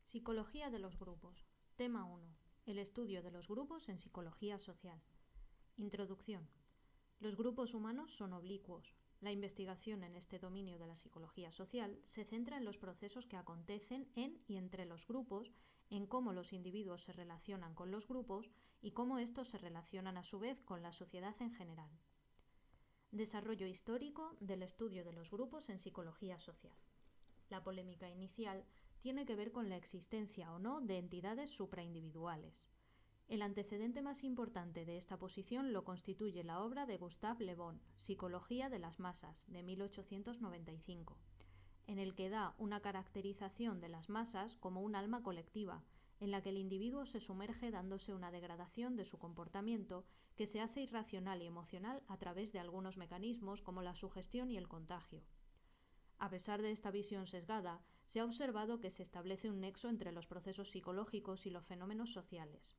Psicología de los grupos. Tema 1. El estudio de los grupos en psicología social. Introducción. Los grupos humanos son oblicuos. La investigación en este dominio de la psicología social se centra en los procesos que acontecen en y entre los grupos, en cómo los individuos se relacionan con los grupos y cómo estos se relacionan a su vez con la sociedad en general. Desarrollo histórico del estudio de los grupos en psicología social. La polémica inicial tiene que ver con la existencia o no de entidades supraindividuales. El antecedente más importante de esta posición lo constituye la obra de Gustave Le Bon, Psicología de las masas, de 1895, en el que da una caracterización de las masas como un alma colectiva, en la que el individuo se sumerge dándose una degradación de su comportamiento que se hace irracional y emocional a través de algunos mecanismos como la sugestión y el contagio. A pesar de esta visión sesgada, se ha observado que se establece un nexo entre los procesos psicológicos y los fenómenos sociales.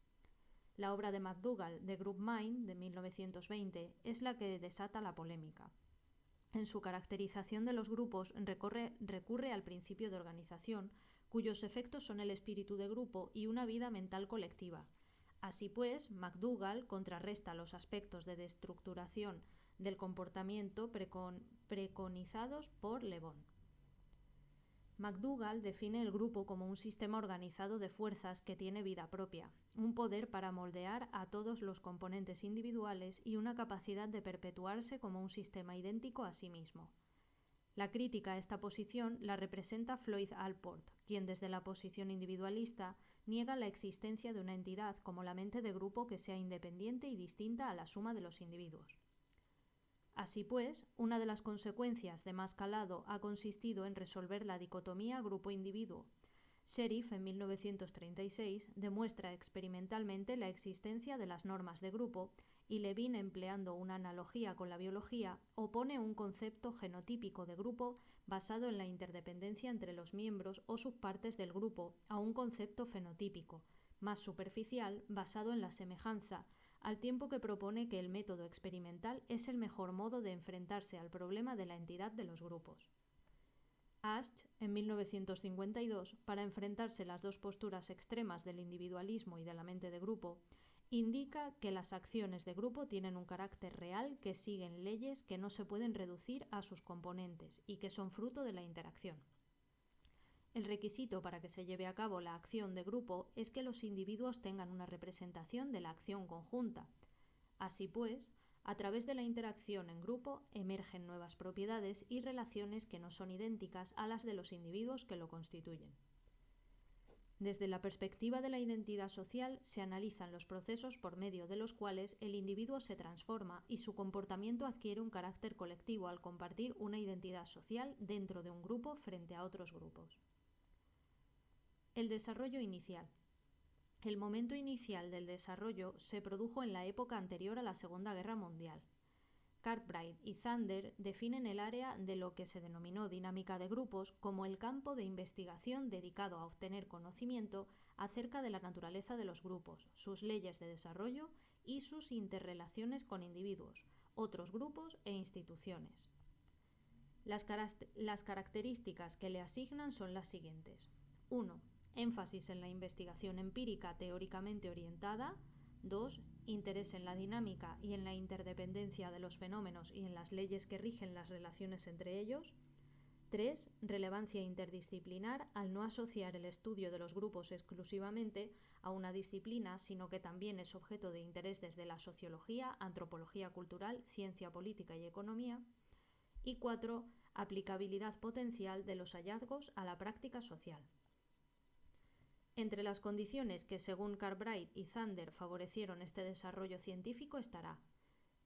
La obra de McDougall, The Group Mind, de 1920, es la que desata la polémica. En su caracterización de los grupos recurre al principio de organización, cuyos efectos son el espíritu de grupo y una vida mental colectiva. Así pues, McDougall contrarresta los aspectos de destructuración del comportamiento preconizados por Le Bon. McDougall define el grupo como un sistema organizado de fuerzas que tiene vida propia, un poder para moldear a todos los componentes individuales y una capacidad de perpetuarse como un sistema idéntico a sí mismo. La crítica a esta posición la representa Floyd Allport, quien desde la posición individualista niega la existencia de una entidad como la mente de grupo que sea independiente y distinta a la suma de los individuos. Así pues, una de las consecuencias de más calado ha consistido en resolver la dicotomía grupo-individuo. Sheriff, en 1936, demuestra experimentalmente la existencia de las normas de grupo y Levine, empleando una analogía con la biología, opone un concepto genotípico de grupo basado en la interdependencia entre los miembros o subpartes del grupo a un concepto fenotípico, más superficial, basado en la semejanza, al tiempo que propone que el método experimental es el mejor modo de enfrentarse al problema de la entidad de los grupos. Asch, en 1952, para enfrentarse las dos posturas extremas del individualismo y de la mente de grupo, indica que las acciones de grupo tienen un carácter real que siguen leyes que no se pueden reducir a sus componentes y que son fruto de la interacción. El requisito para que se lleve a cabo la acción de grupo es que los individuos tengan una representación de la acción conjunta. Así pues, a través de la interacción en grupo emergen nuevas propiedades y relaciones que no son idénticas a las de los individuos que lo constituyen. Desde la perspectiva de la identidad social se analizan los procesos por medio de los cuales el individuo se transforma y su comportamiento adquiere un carácter colectivo al compartir una identidad social dentro de un grupo frente a otros grupos. El desarrollo inicial. El momento inicial del desarrollo se produjo en la época anterior a la Segunda Guerra Mundial. Cartwright y Thunder definen el área de lo que se denominó dinámica de grupos como el campo de investigación dedicado a obtener conocimiento acerca de la naturaleza de los grupos, sus leyes de desarrollo y sus interrelaciones con individuos, otros grupos e instituciones. Las características que le asignan son las siguientes. 1. Énfasis en la investigación empírica teóricamente orientada. 2. Interés en la dinámica y en la interdependencia de los fenómenos y en las leyes que rigen las relaciones entre ellos. 3. Relevancia interdisciplinar al no asociar el estudio de los grupos exclusivamente a una disciplina, sino que también es objeto de interés desde la sociología, antropología cultural, ciencia política y economía. Y 4. Aplicabilidad potencial de los hallazgos a la práctica social. Entre las condiciones que, según Cartwright y Thunder, favorecieron este desarrollo científico estará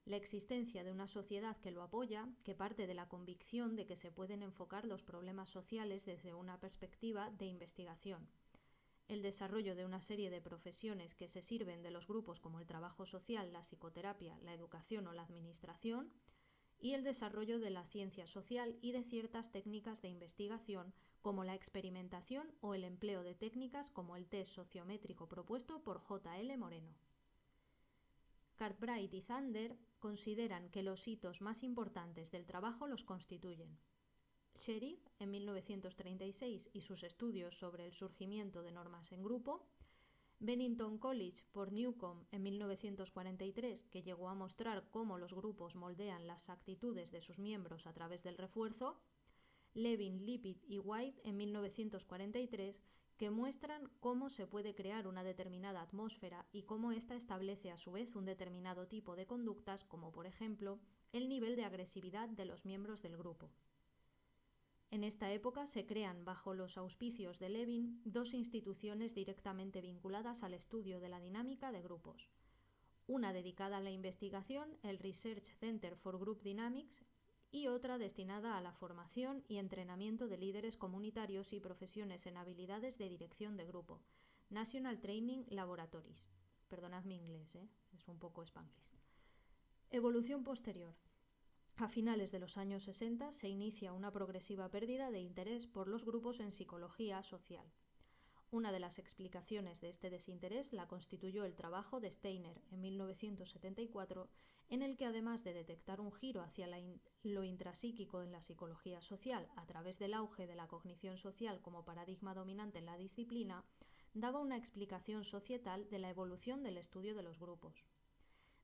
la existencia de una sociedad que lo apoya, que parte de la convicción de que se pueden enfocar los problemas sociales desde una perspectiva de investigación, el desarrollo de una serie de profesiones que se sirven de los grupos como el trabajo social, la psicoterapia, la educación o la administración, y el desarrollo de la ciencia social y de ciertas técnicas de investigación como la experimentación o el empleo de técnicas como el test sociométrico propuesto por J. L. Moreno. Cartwright y Thunder consideran que los hitos más importantes del trabajo los constituyen Sherry en 1936 y sus estudios sobre el surgimiento de normas en grupo, Bennington College por Newcomb en 1943, que llegó a mostrar cómo los grupos moldean las actitudes de sus miembros a través del refuerzo, Levin, Lippitt y White en 1943, que muestran cómo se puede crear una determinada atmósfera y cómo ésta establece a su vez un determinado tipo de conductas, como por ejemplo el nivel de agresividad de los miembros del grupo. En esta época se crean, bajo los auspicios de Levin, dos instituciones directamente vinculadas al estudio de la dinámica de grupos. Una dedicada a la investigación, el Research Center for Group Dynamics, y otra destinada a la formación y entrenamiento de líderes comunitarios y profesiones en habilidades de dirección de grupo, National Training Laboratories. Perdonad mi inglés, es un poco spanglish. Evolución posterior. A finales de los años 60 se inicia una progresiva pérdida de interés por los grupos en psicología social. Una de las explicaciones de este desinterés la constituyó el trabajo de Steiner en 1974, en el que además de detectar un giro hacia lo intrapsíquico en la psicología social a través del auge de la cognición social como paradigma dominante en la disciplina, daba una explicación societal de la evolución del estudio de los grupos.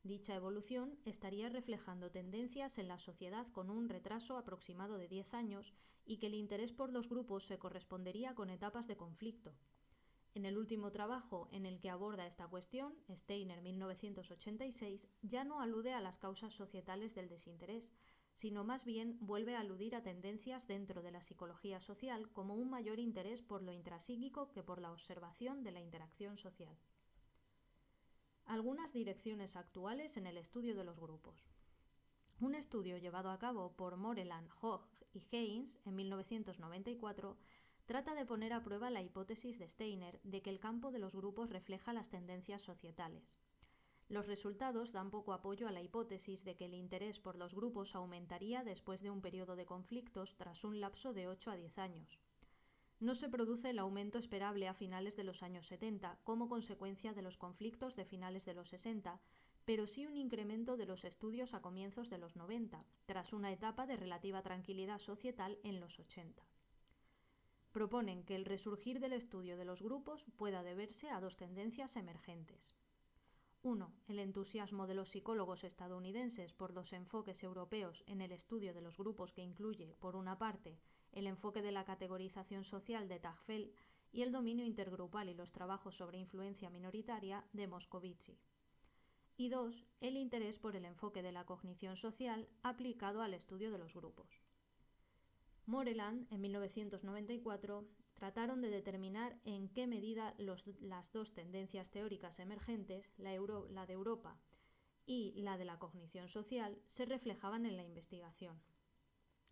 Dicha evolución estaría reflejando tendencias en la sociedad con un retraso aproximado de 10 años y que el interés por los grupos se correspondería con etapas de conflicto. En el último trabajo en el que aborda esta cuestión, Steiner 1986, ya no alude a las causas societales del desinterés, sino más bien vuelve a aludir a tendencias dentro de la psicología social como un mayor interés por lo intrapsíquico que por la observación de la interacción social. Algunas direcciones actuales en el estudio de los grupos. Un estudio llevado a cabo por Moreland, Hogg y Haynes en 1994 trata de poner a prueba la hipótesis de Steiner de que el campo de los grupos refleja las tendencias societales. Los resultados dan poco apoyo a la hipótesis de que el interés por los grupos aumentaría después de un periodo de conflictos tras un lapso de 8 a 10 años. No se produce el aumento esperable a finales de los años 70 como consecuencia de los conflictos de finales de los 60, pero sí un incremento de los estudios a comienzos de los 90, tras una etapa de relativa tranquilidad societal en los 80. Proponen que el resurgir del estudio de los grupos pueda deberse a dos tendencias emergentes. 1. El entusiasmo de los psicólogos estadounidenses por los enfoques europeos en el estudio de los grupos que incluye, por una parte, el enfoque de la categorización social de Tagfel y el dominio intergrupal y los trabajos sobre influencia minoritaria de Moscovici. Y 2. El interés por el enfoque de la cognición social aplicado al estudio de los grupos. Moreland, en 1994, trataron de determinar en qué medida las dos tendencias teóricas emergentes, la de Europa y la de la cognición social, se reflejaban en la investigación.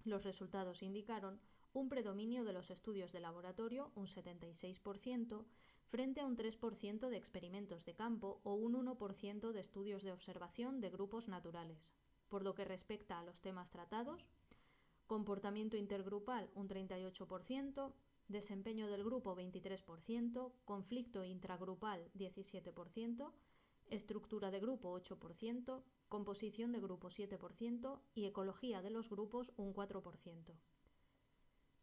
Los resultados indicaron un predominio de los estudios de laboratorio, un 76%, frente a un 3% de experimentos de campo o un 1% de estudios de observación de grupos naturales. Por lo que respecta a los temas tratados, comportamiento intergrupal un 38%, desempeño del grupo 23%, conflicto intragrupal 17%, estructura de grupo 8%, composición de grupo 7% y ecología de los grupos un 4%.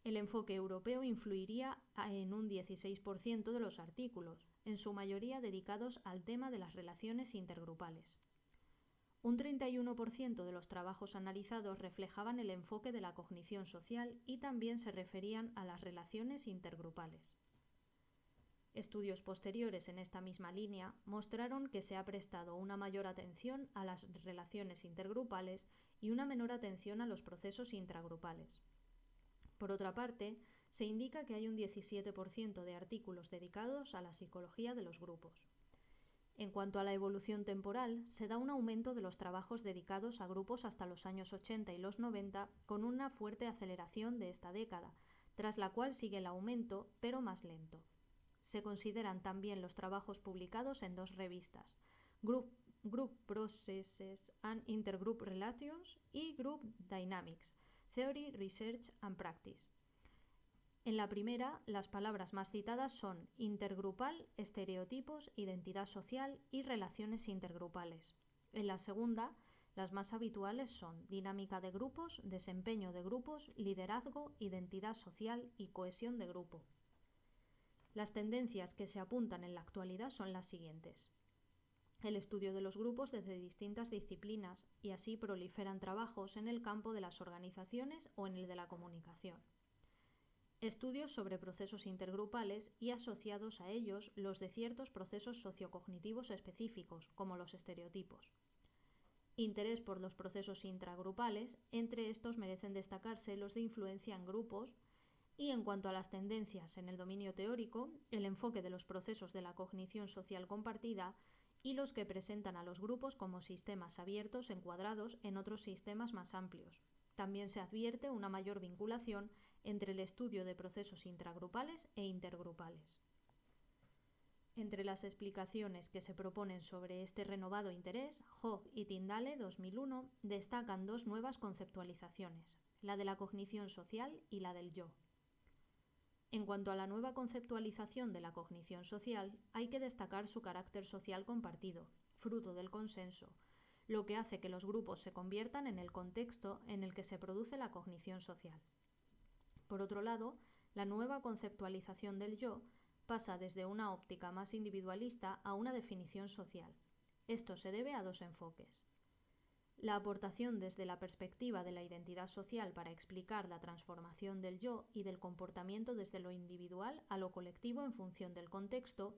El enfoque europeo influiría en un 16% de los artículos, en su mayoría dedicados al tema de las relaciones intergrupales. Un 31% de los trabajos analizados reflejaban el enfoque de la cognición social y también se referían a las relaciones intergrupales. Estudios posteriores en esta misma línea mostraron que se ha prestado una mayor atención a las relaciones intergrupales y una menor atención a los procesos intragrupales. Por otra parte, se indica que hay un 17% de artículos dedicados a la psicología de los grupos. En cuanto a la evolución temporal, se da un aumento de los trabajos dedicados a grupos hasta los años 80 y los 90, con una fuerte aceleración de esta década, tras la cual sigue el aumento, pero más lento. Se consideran también los trabajos publicados en dos revistas, Group Processes and Intergroup Relations y Group Dynamics, Theory, Research and Practice. En la primera, las palabras más citadas son intergrupal, estereotipos, identidad social y relaciones intergrupales. En la segunda, Las más habituales son dinámica de grupos, desempeño de grupos, liderazgo, identidad social y cohesión de grupo. Las tendencias que se apuntan en la actualidad son las siguientes. El estudio de los grupos desde distintas disciplinas, y así proliferan trabajos en el campo de las organizaciones o en el de la comunicación. Estudios sobre procesos intergrupales y asociados a ellos los de ciertos procesos sociocognitivos específicos, como los estereotipos. Interés por los procesos intragrupales, entre estos merecen destacarse los de influencia en grupos, y en cuanto a las tendencias en el dominio teórico, el enfoque de los procesos de la cognición social compartida y los que presentan a los grupos como sistemas abiertos encuadrados en otros sistemas más amplios. También se advierte una mayor vinculación entre el estudio de procesos intragrupales e intergrupales. Entre las explicaciones que se proponen sobre este renovado interés, Hogg y Tyndale, 2001, destacan dos nuevas conceptualizaciones, la de la cognición social y la del yo. En cuanto a la nueva conceptualización de la cognición social, hay que destacar su carácter social compartido, fruto del consenso, lo que hace que los grupos se conviertan en el contexto en el que se produce la cognición social. Por otro lado, la nueva conceptualización del yo pasa desde una óptica más individualista a una definición social. Esto se debe a dos enfoques. La aportación desde la perspectiva de la identidad social para explicar la transformación del yo y del comportamiento desde lo individual a lo colectivo en función del contexto,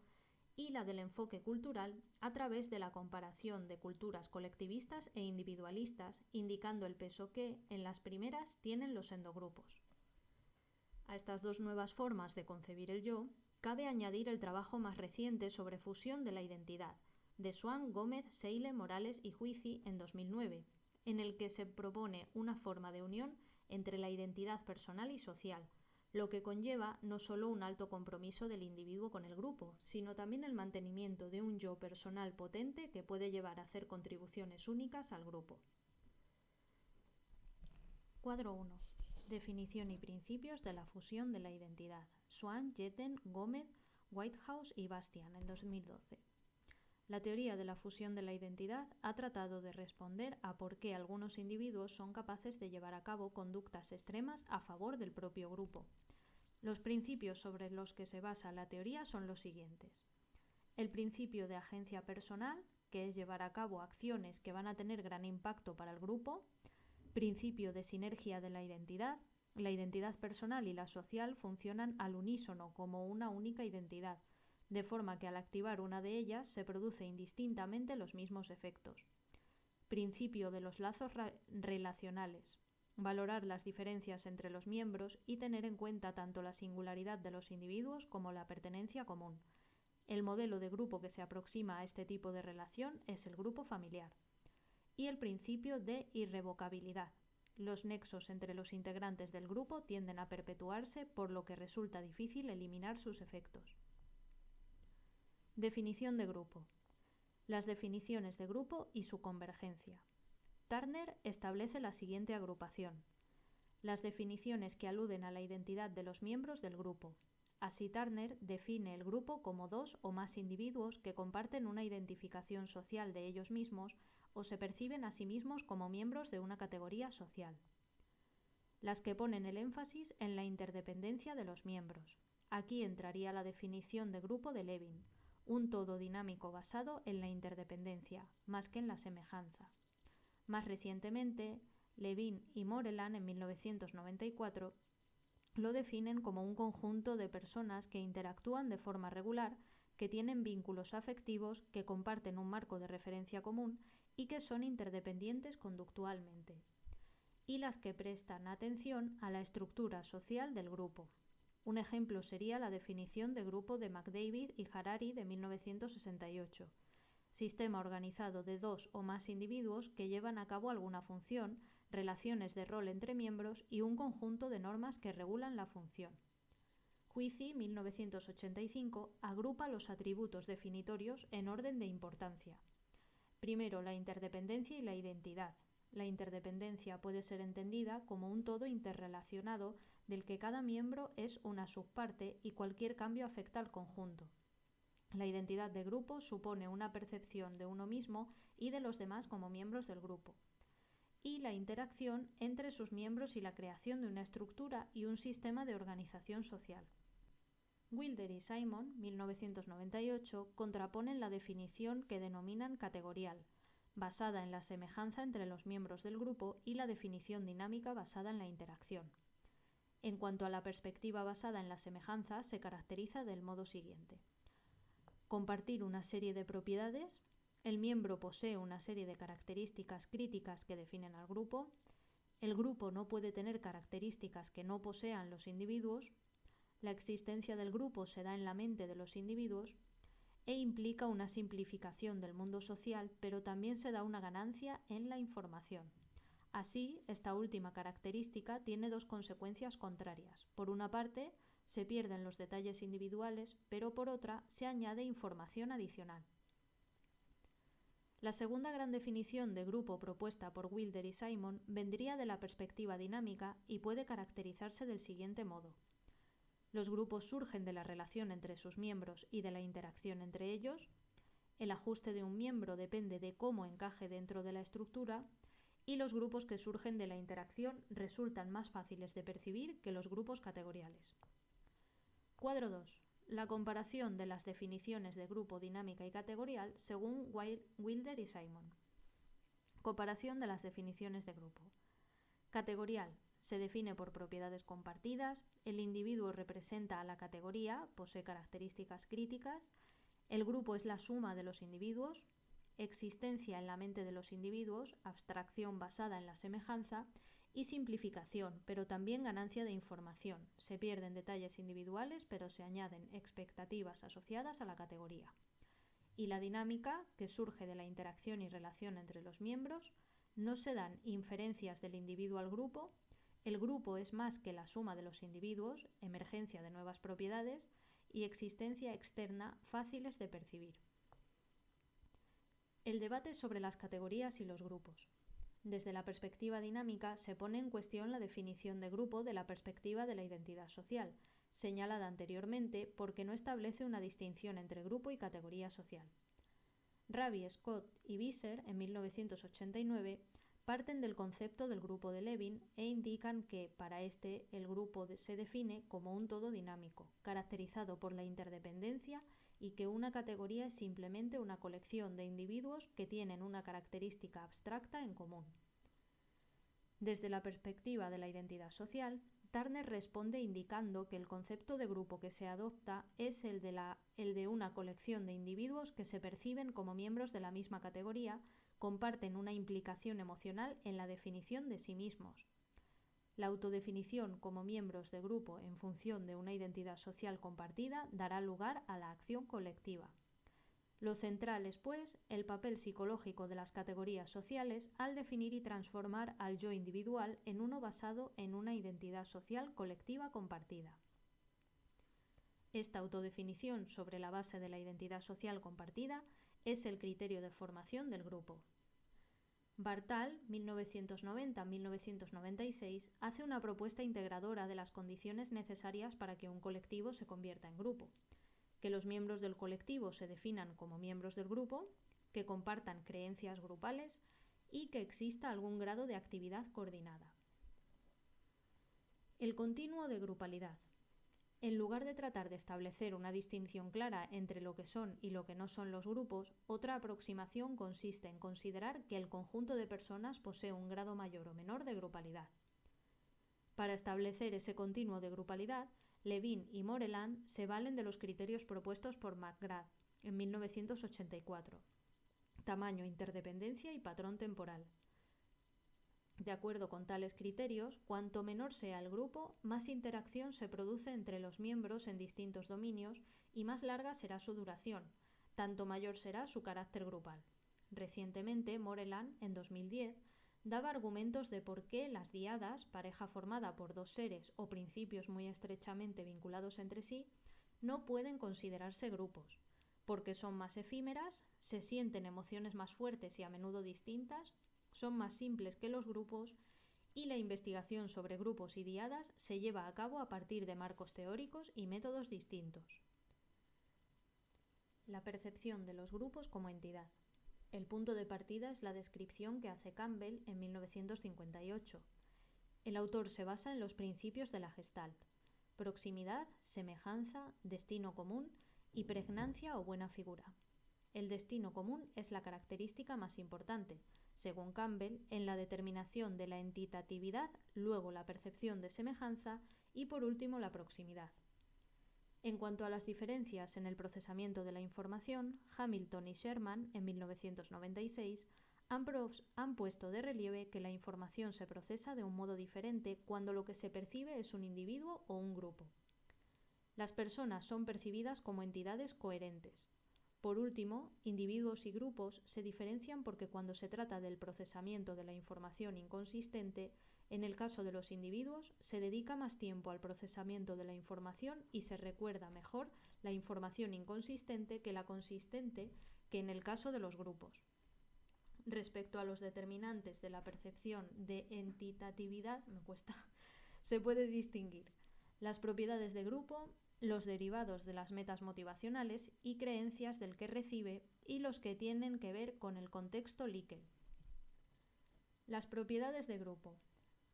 y la del enfoque cultural a través de la comparación de culturas colectivistas e individualistas, indicando el peso que, en las primeras, tienen los endogrupos. A estas dos nuevas formas de concebir el yo, cabe añadir el trabajo más reciente sobre fusión de la identidad, de Swan, Gómez, Seile, Morales y Huici en 2009, en el que se propone una forma de unión entre la identidad personal y social, lo que conlleva no solo un alto compromiso del individuo con el grupo, sino también el mantenimiento de un yo personal potente que puede llevar a hacer contribuciones únicas al grupo. Cuadro 1. Definición y principios de la fusión de la identidad. Swan, Jetten, Gómez, Whitehouse y Bastian en 2012. La teoría de la fusión de la identidad ha tratado de responder a por qué algunos individuos son capaces de llevar a cabo conductas extremas a favor del propio grupo. Los principios sobre los que se basa la teoría son los siguientes. El principio de agencia personal, que es llevar a cabo acciones que van a tener gran impacto para el grupo. Principio de sinergia de la identidad personal y la social funcionan al unísono como una única identidad, de forma que al activar una de ellas se produce indistintamente los mismos efectos. Principio de los lazos relacionales. Valorar las diferencias entre los miembros y tener en cuenta tanto la singularidad de los individuos como la pertenencia común. El modelo de grupo que se aproxima a este tipo de relación es el grupo familiar. Y el principio de irrevocabilidad. Los nexos entre los integrantes del grupo tienden a perpetuarse, por lo que resulta difícil eliminar sus efectos. Definición de grupo. Las definiciones de grupo y su convergencia. Turner establece la siguiente agrupación. Las definiciones que aluden a la identidad de los miembros del grupo. Así Turner define el grupo como dos o más individuos que comparten una identificación social de ellos mismos o se perciben a sí mismos como miembros de una categoría social. Las que ponen el énfasis en la interdependencia de los miembros. Aquí entraría la definición de grupo de Levin, un todo dinámico basado en la interdependencia, más que en la semejanza. Más recientemente, Levin y Moreland en 1994 lo definen como un conjunto de personas que interactúan de forma regular, que tienen vínculos afectivos, que comparten un marco de referencia común y que son interdependientes conductualmente, y las que prestan atención a la estructura social del grupo. Un ejemplo sería la definición de grupo de McDavid y Harari de 1968. Sistema organizado de dos o más individuos que llevan a cabo alguna función, relaciones de rol entre miembros y un conjunto de normas que regulan la función. Huici, 1985, agrupa los atributos definitorios en orden de importancia. Primero, la interdependencia y la identidad. La interdependencia puede ser entendida como un todo interrelacionado del que cada miembro es una subparte y cualquier cambio afecta al conjunto. La identidad de grupo supone una percepción de uno mismo y de los demás como miembros del grupo, y la interacción entre sus miembros y la creación de una estructura y un sistema de organización social. Wilder y Simon, 1998, contraponen la definición que denominan categorial, basada en la semejanza entre los miembros del grupo, y la definición dinámica basada en la interacción. En cuanto a la perspectiva basada en la semejanza, se caracteriza del modo siguiente. Compartir una serie de propiedades. El miembro posee una serie de características críticas que definen al grupo. El grupo no puede tener características que no posean los individuos. La existencia del grupo se da en la mente de los individuos e implica una simplificación del mundo social, pero también se da una ganancia en la información. Así, esta última característica tiene dos consecuencias contrarias. Por una parte, se pierden los detalles individuales, pero por otra, se añade información adicional. La segunda gran definición de grupo propuesta por Wilder y Simon vendría de la perspectiva dinámica y puede caracterizarse del siguiente modo. Los grupos surgen de la relación entre sus miembros y de la interacción entre ellos. El ajuste de un miembro depende de cómo encaje dentro de la estructura, y los grupos que surgen de la interacción resultan más fáciles de percibir que los grupos categoriales. Cuadro 2. La comparación de las definiciones de grupo, dinámica y categorial según Wilder y Simon. Comparación de las definiciones de grupo. Categorial. Se define por propiedades compartidas, el individuo representa a la categoría, posee características críticas, el grupo es la suma de los individuos, existencia en la mente de los individuos, abstracción basada en la semejanza, y simplificación, pero también ganancia de información. Se pierden detalles individuales, pero se añaden expectativas asociadas a la categoría. Y la dinámica, que surge de la interacción y relación entre los miembros, no se dan inferencias del individuo al grupo. El grupo es más que la suma de los individuos, emergencia de nuevas propiedades y existencia externa fáciles de percibir. El debate sobre las categorías y los grupos. Desde la perspectiva dinámica se pone en cuestión la definición de grupo de la perspectiva de la identidad social, señalada anteriormente, porque no establece una distinción entre grupo y categoría social. Rabi, Scott y Visser, en 1989, parten del concepto del grupo de Levin e indican que, para este, el grupo se define como un todo dinámico, caracterizado por la interdependencia, y que una categoría es simplemente una colección de individuos que tienen una característica abstracta en común. Desde la perspectiva de la identidad social, Turner responde indicando que el concepto de grupo que se adopta es el de una colección de individuos que se perciben como miembros de la misma categoría, comparten una implicación emocional en la definición de sí mismos. La autodefinición como miembros de grupo en función de una identidad social compartida dará lugar a la acción colectiva. Lo central es, pues, el papel psicológico de las categorías sociales al definir y transformar al yo individual en uno basado en una identidad social colectiva compartida. Esta autodefinición sobre la base de la identidad social compartida es el criterio de formación del grupo. Bartal, 1990-1996, hace una propuesta integradora de las condiciones necesarias para que un colectivo se convierta en grupo: que los miembros del colectivo se definan como miembros del grupo, que compartan creencias grupales y que exista algún grado de actividad coordinada. El continuo de grupalidad. En lugar de tratar de establecer una distinción clara entre lo que son y lo que no son los grupos, otra aproximación consiste en considerar que el conjunto de personas posee un grado mayor o menor de grupalidad. Para establecer ese continuo de grupalidad, Levin y Moreland se valen de los criterios propuestos por McGrath en 1984: tamaño, interdependencia y patrón temporal. De acuerdo con tales criterios, cuanto menor sea el grupo, más interacción se produce entre los miembros en distintos dominios y más larga será su duración, tanto mayor será su carácter grupal. Recientemente, Moreland, en 2010, daba argumentos de por qué las diadas, pareja formada por dos seres o principios muy estrechamente vinculados entre sí, no pueden considerarse grupos, porque son más efímeras, se sienten emociones más fuertes y a menudo distintas, son más simples que los grupos, y la investigación sobre grupos y diadas se lleva a cabo a partir de marcos teóricos y métodos distintos. La percepción de los grupos como entidad. El punto de partida es la descripción que hace Campbell en 1958. El autor se basa en los principios de la Gestalt: proximidad, semejanza, destino común y pregnancia o buena figura. El destino común es la característica más importante, según Campbell, en la determinación de la entitatividad, luego la percepción de semejanza y por último la proximidad. En cuanto a las diferencias en el procesamiento de la información, Hamilton y Sherman, en 1996, han puesto de relieve que la información se procesa de un modo diferente cuando lo que se percibe es un individuo o un grupo. Las personas son percibidas como entidades coherentes. Por último, individuos y grupos se diferencian porque cuando se trata del procesamiento de la información inconsistente, en el caso de los individuos, se dedica más tiempo al procesamiento de la información y se recuerda mejor la información inconsistente que la consistente que en el caso de los grupos. Respecto a los determinantes de la percepción de entitatividad, se puede distinguir las propiedades de grupo, los derivados de las metas motivacionales y creencias del que recibe y los que tienen que ver con el contexto Likert. Las propiedades de grupo.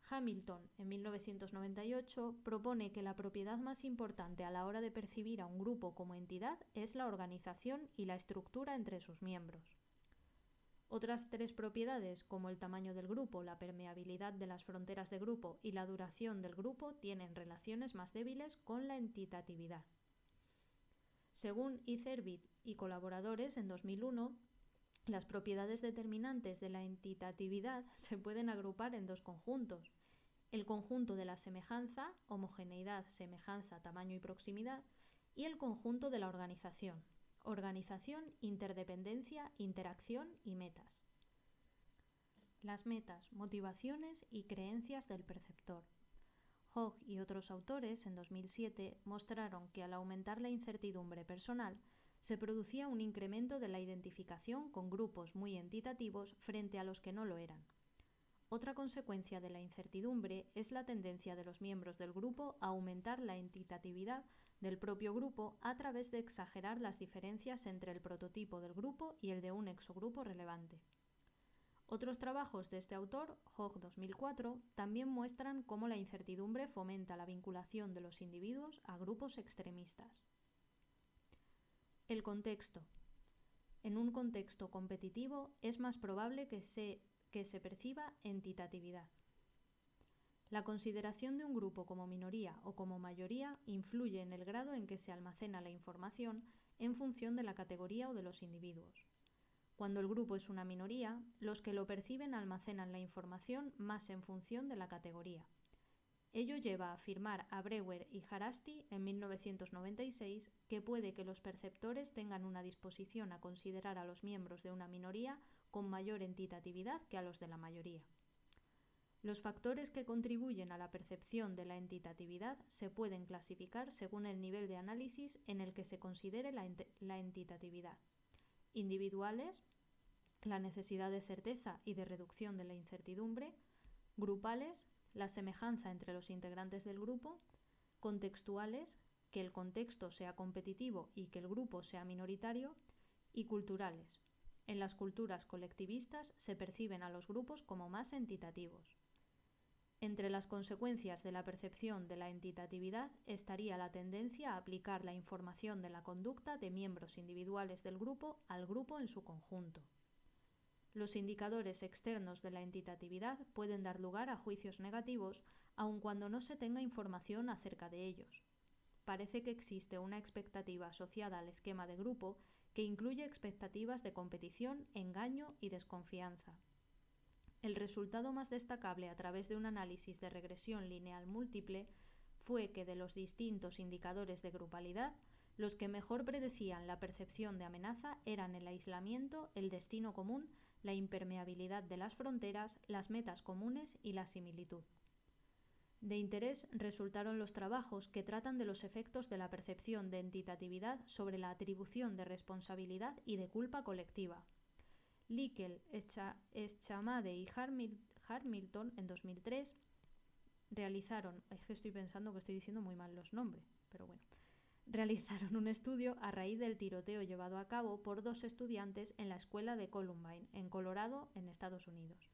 Hamilton, en 1998, propone que la propiedad más importante a la hora de percibir a un grupo como entidad es la organización y la estructura entre sus miembros. Otras tres propiedades, como el tamaño del grupo, la permeabilidad de las fronteras de grupo y la duración del grupo, tienen relaciones más débiles con la entitatividad. Según Iserbyt y colaboradores, en 2001, las propiedades determinantes de la entitatividad se pueden agrupar en dos conjuntos: el conjunto de la semejanza, homogeneidad, semejanza, tamaño y proximidad, y el conjunto de la organización, interdependencia, interacción y metas. Las metas, motivaciones y creencias del perceptor. Hogg y otros autores, en 2007, mostraron que al aumentar la incertidumbre personal, se producía un incremento de la identificación con grupos muy entitativos frente a los que no lo eran. Otra consecuencia de la incertidumbre es la tendencia de los miembros del grupo a aumentar la entitatividad del propio grupo a través de exagerar las diferencias entre el prototipo del grupo y el de un exogrupo relevante. Otros trabajos de este autor, Hogg 2004, también muestran cómo la incertidumbre fomenta la vinculación de los individuos a grupos extremistas. El contexto. En un contexto competitivo es más probable que se perciba entitatividad. La consideración de un grupo como minoría o como mayoría influye en el grado en que se almacena la información en función de la categoría o de los individuos. Cuando el grupo es una minoría, los que lo perciben almacenan la información más en función de la categoría. Ello lleva a afirmar a Breuer y Haraszthy en 1996 que puede que los perceptores tengan una disposición a considerar a los miembros de una minoría con mayor entitatividad que a los de la mayoría. Los factores que contribuyen a la percepción de la entitatividad se pueden clasificar según el nivel de análisis en el que se considere la entitatividad. Individuales, la necesidad de certeza y de reducción de la incertidumbre; grupales, la semejanza entre los integrantes del grupo; contextuales, que el contexto sea competitivo y que el grupo sea minoritario; y culturales. En las culturas colectivistas se perciben a los grupos como más entitativos. Entre las consecuencias de la percepción de la entitatividad estaría la tendencia a aplicar la información de la conducta de miembros individuales del grupo al grupo en su conjunto. Los indicadores externos de la entitatividad pueden dar lugar a juicios negativos, aun cuando no se tenga información acerca de ellos. Parece que existe una expectativa asociada al esquema de grupo que incluye expectativas de competición, engaño y desconfianza. El resultado más destacable a través de un análisis de regresión lineal múltiple fue que de los distintos indicadores de grupalidad, los que mejor predecían la percepción de amenaza eran el aislamiento, el destino común, la impermeabilidad de las fronteras, las metas comunes y la similitud. De interés resultaron los trabajos que tratan de los efectos de la percepción de entitatividad sobre la atribución de responsabilidad y de culpa colectiva. Likert, Eschamade y Hamilton, en 2003, realizaron, es que estoy pensando que estoy diciendo muy mal los nombres, pero bueno, realizaron un estudio a raíz del tiroteo llevado a cabo por 2 estudiantes en la escuela de Columbine, en Colorado, en Estados Unidos.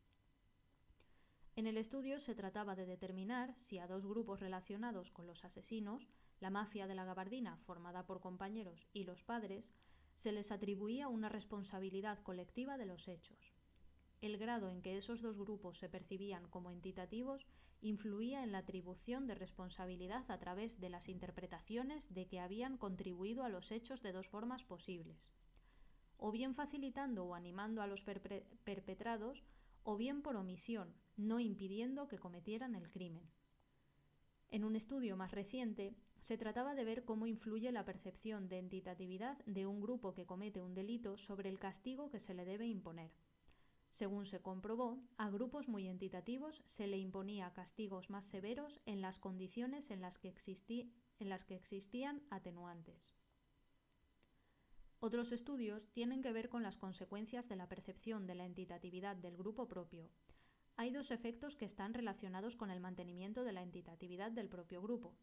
En el estudio se trataba de determinar si a 2 grupos relacionados con los asesinos, la mafia de la gabardina formada por compañeros y los padres, se les atribuía una responsabilidad colectiva de los hechos. El grado en que esos 2 grupos se percibían como entitativos influía en la atribución de responsabilidad a través de las interpretaciones de que habían contribuido a los hechos de 2 formas posibles, o bien facilitando o animando a los perpetrados, o bien por omisión, no impidiendo que cometieran el crimen. En un estudio más reciente, se trataba de ver cómo influye la percepción de entitatividad de un grupo que comete un delito sobre el castigo que se le debe imponer. Según se comprobó, a grupos muy entitativos se le imponía castigos más severos en las condiciones en las que existían atenuantes. Otros estudios tienen que ver con las consecuencias de la percepción de la entitatividad del grupo propio. Hay 2 efectos que están relacionados con el mantenimiento de la entitatividad del propio grupo.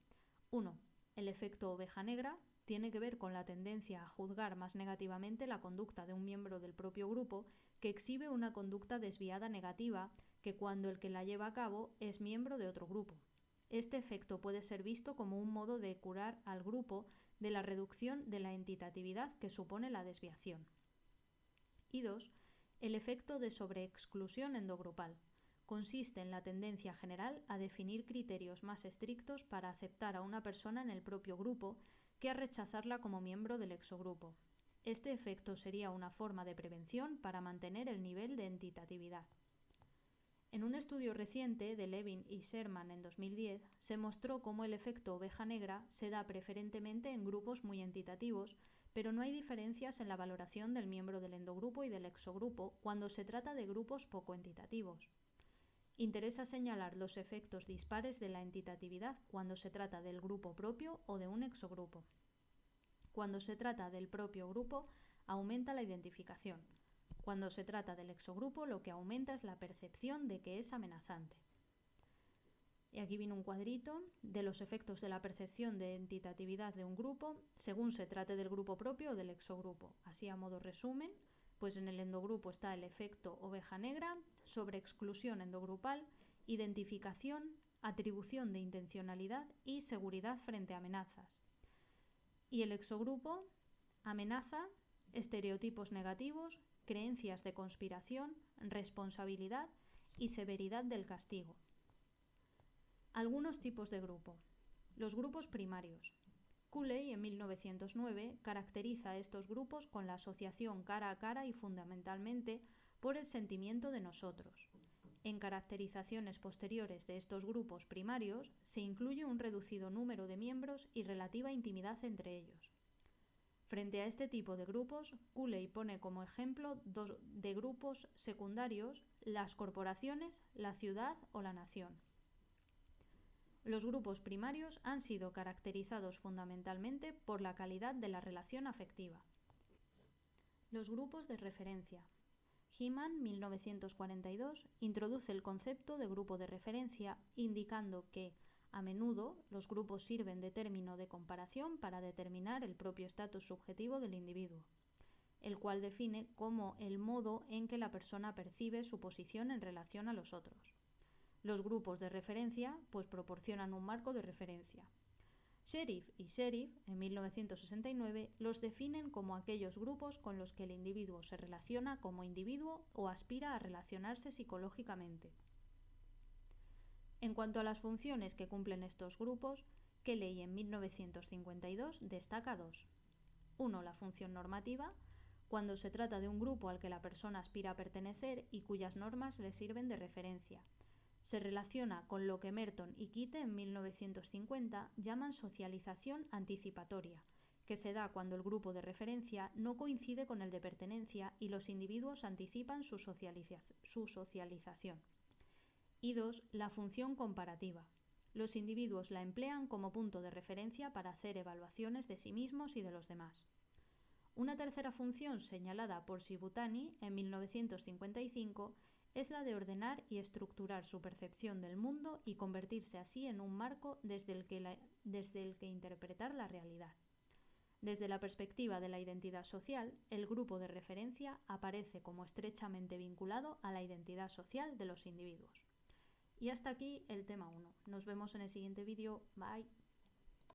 1. El efecto oveja negra tiene que ver con la tendencia a juzgar más negativamente la conducta de un miembro del propio grupo que exhibe una conducta desviada negativa que cuando el que la lleva a cabo es miembro de otro grupo. Este efecto puede ser visto como un modo de curar al grupo de la reducción de la entitatividad que supone la desviación. Y 2. El efecto de sobreexclusión endogrupal. Consiste en la tendencia general a definir criterios más estrictos para aceptar a una persona en el propio grupo que a rechazarla como miembro del exogrupo. Este efecto sería una forma de prevención para mantener el nivel de entitatividad. En un estudio reciente de Levin y Sherman en 2010, se mostró cómo el efecto oveja negra se da preferentemente en grupos muy entitativos, pero no hay diferencias en la valoración del miembro del endogrupo y del exogrupo cuando se trata de grupos poco entitativos. Interesa señalar los efectos dispares de la entitatividad cuando se trata del grupo propio o de un exogrupo. Cuando se trata del propio grupo, aumenta la identificación. Cuando se trata del exogrupo, lo que aumenta es la percepción de que es amenazante. Y aquí viene un cuadrito de los efectos de la percepción de entitatividad de un grupo según se trate del grupo propio o del exogrupo. Así, a modo resumen, pues en el endogrupo está el efecto oveja negra, sobreexclusión endogrupal, identificación, atribución de intencionalidad y seguridad frente a amenazas. Y el exogrupo, amenaza, estereotipos negativos, creencias de conspiración, responsabilidad y severidad del castigo. Algunos tipos de grupo. Los grupos primarios. Cooley, en 1909, caracteriza a estos grupos con la asociación cara a cara y fundamentalmente por el sentimiento de nosotros. En caracterizaciones posteriores de estos grupos primarios se incluye un reducido número de miembros y relativa intimidad entre ellos. Frente a este tipo de grupos, Cooley pone como ejemplo de grupos secundarios las corporaciones, la ciudad o la nación. Los grupos primarios han sido caracterizados fundamentalmente por la calidad de la relación afectiva. Los grupos de referencia. Heeman, 1942, introduce el concepto de grupo de referencia, indicando que, a menudo, los grupos sirven de término de comparación para determinar el propio estatus subjetivo del individuo, el cual define como el modo en que la persona percibe su posición en relación a los otros. Los grupos de referencia pues proporcionan un marco de referencia. Sheriff y Sheriff, en 1969, los definen como aquellos grupos con los que el individuo se relaciona como individuo o aspira a relacionarse psicológicamente. En cuanto a las funciones que cumplen estos grupos, Kelly en 1952 destaca 2. 1. La función normativa, cuando se trata de un grupo al que la persona aspira a pertenecer y cuyas normas le sirven de referencia. Se relaciona con lo que Merton y Kite en 1950 llaman socialización anticipatoria, que se da cuando el grupo de referencia no coincide con el de pertenencia y los individuos anticipan su socialización. Y 2. La función comparativa. Los individuos la emplean como punto de referencia para hacer evaluaciones de sí mismos y de los demás. Una tercera función señalada por Shibutani en 1955 es la de ordenar y estructurar su percepción del mundo y convertirse así en un marco desde el que interpretar la realidad. Desde la perspectiva de la identidad social, el grupo de referencia aparece como estrechamente vinculado a la identidad social de los individuos. Y hasta aquí el tema 1. Nos vemos en el siguiente vídeo. Bye.